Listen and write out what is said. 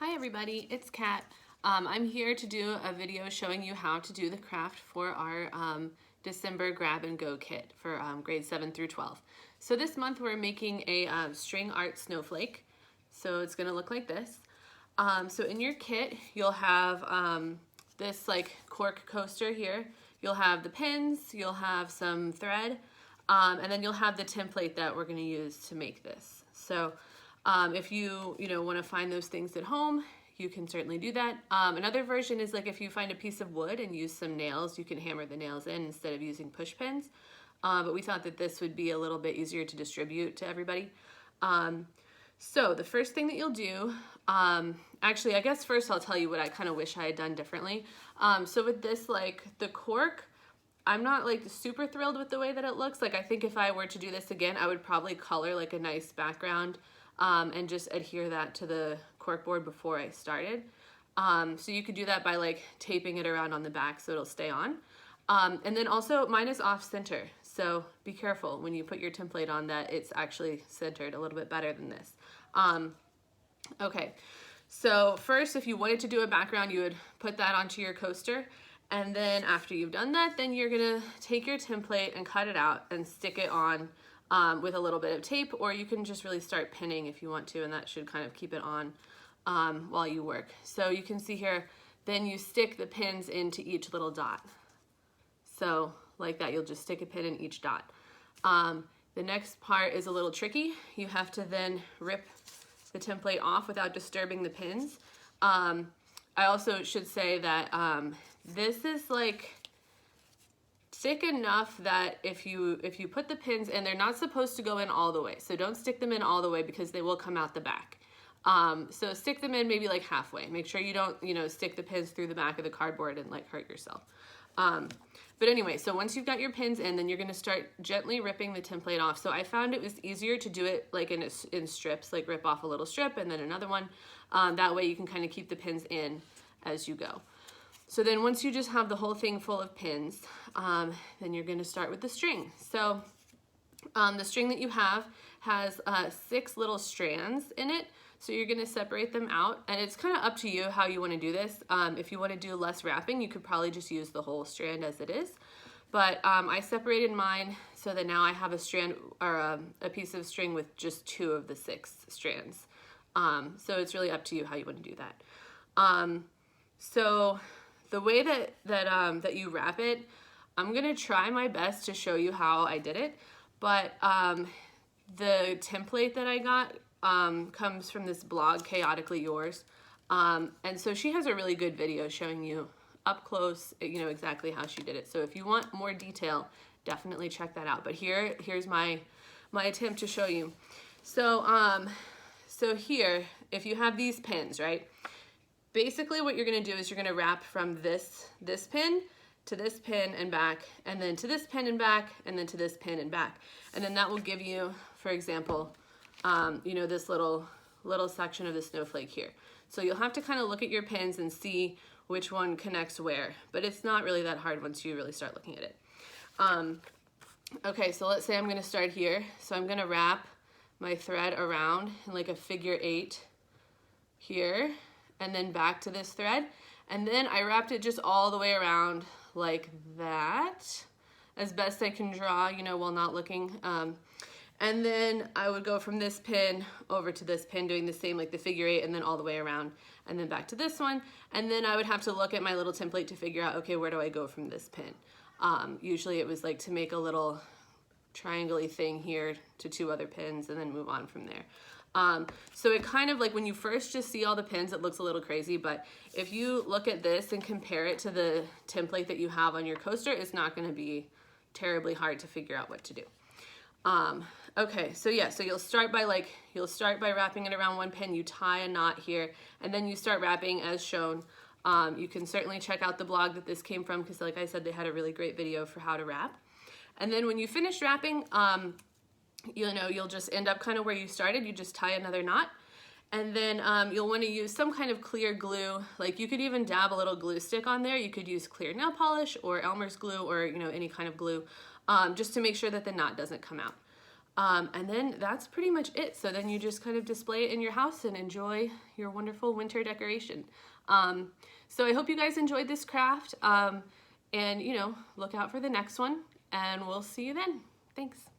Hi everybody, it's Kat. I'm here to do a video showing you how to do the craft for our December grab and go kit for grades 7 through 12. So this month we're making a string art snowflake. So it's going to look like this. So in your kit you'll have this like cork coaster here. You'll have the pins, you'll have some thread, and then you'll have the template that we're going to use to make this. So if you want to find those things at home, you can certainly do that. Another version is like if you find a piece of wood and use some nails, you can hammer the nails in instead of using push pins. But we thought that this would be a little bit easier to distribute to everybody. So the first thing that you'll do, actually I guess first I'll tell you what I kind of wish I had done differently. So with this, like the cork, I'm not like super thrilled with the way that it looks. Like I think if I were to do this again, I would probably color like a nice background and just adhere that to the cork board before I started. So you could do that by like taping it around on the back so it'll stay on. And then also mine is off center, so be careful when you put your template on that it's actually centered a little bit better than this. Okay, so first if you wanted to do a background, you would put that onto your coaster, and then after you've done that, then you're gonna take your template and cut it out and stick it on with a little bit of tape, or you can just really start pinning if you want to, and that should kind of keep it on while you work. So you can see here, then you stick the pins into each little dot. So like that, you'll just stick a pin in each dot. The next part is a little tricky. You have to then rip the template off without disturbing the pins. I also should say that this is like thick enough that if you put the pins in, they're not supposed to go in all the way. So don't stick them in all the way because they will come out the back. So stick them in maybe like halfway. Make sure you don't, stick the pins through the back of the cardboard and like hurt yourself. But anyway, so once you've got your pins in, then you're gonna start gently ripping the template off. So I found it was easier to do it like in strips, like rip off a little strip and then another one. That way you can kind of keep the pins in as you go. So then once you just have the whole thing full of pins, then you're gonna start with the string. So the string that you have has 6 little strands in it. So you're gonna separate them out, and it's kind of up to you how you wanna do this. If you wanna do less wrapping, you could probably just use the whole strand as it is. But I separated mine so that now I have a strand or a piece of string with just 2 of the 6 strands. So it's really up to you how you wanna do that. So the way that you wrap it, I'm gonna try my best to show you how I did it, but the template that I got comes from this blog, Chaotically Yours, and so she has a really good video showing you up close, exactly how she did it. So if you want more detail, definitely check that out. But here's my attempt to show you. So so here, if you have these pins, right? Basically what you're gonna do is you're gonna wrap from this pin to this pin and back, and then to this pin and back, and then to this pin and back. And then that will give you, for example, this little section of the snowflake here. So you'll have to kind of look at your pins and see which one connects where, but it's not really that hard once you really start looking at it. Okay, so let's say I'm gonna start here. So I'm gonna wrap my thread around in like a figure 8 here, and then back to this thread, and then I wrapped it just all the way around like that, as best I can draw, while not looking. And then I would go from this pin over to this pin, doing the same like the figure 8, and then all the way around, and then back to this one. And then I would have to look at my little template to figure out, okay, where do I go from this pin? Usually it was like to make a little triangle-y thing here to 2 other pins and then move on from there. So it kind of like when you first just see all the pins, it looks a little crazy, but if you look at this and compare it to the template that you have on your coaster, it's not gonna be terribly hard to figure out what to do. Okay, so yeah, so you'll start by wrapping it around one pin, you tie a knot here, and then you start wrapping as shown. You can certainly check out the blog that this came from, because like I said, they had a really great video for how to wrap. And then when you finish wrapping, you'll just end up kind of where you started. You just tie another knot, and then you'll want to use some kind of clear glue. Like you could even dab a little glue stick on there. You could use clear nail polish or Elmer's glue, or any kind of glue, just to make sure that the knot doesn't come out. And then that's pretty much it. So then you just kind of display it in your house and enjoy your wonderful winter decoration. So I hope you guys enjoyed this craft, and look out for the next one, and we'll see you then. Thanks.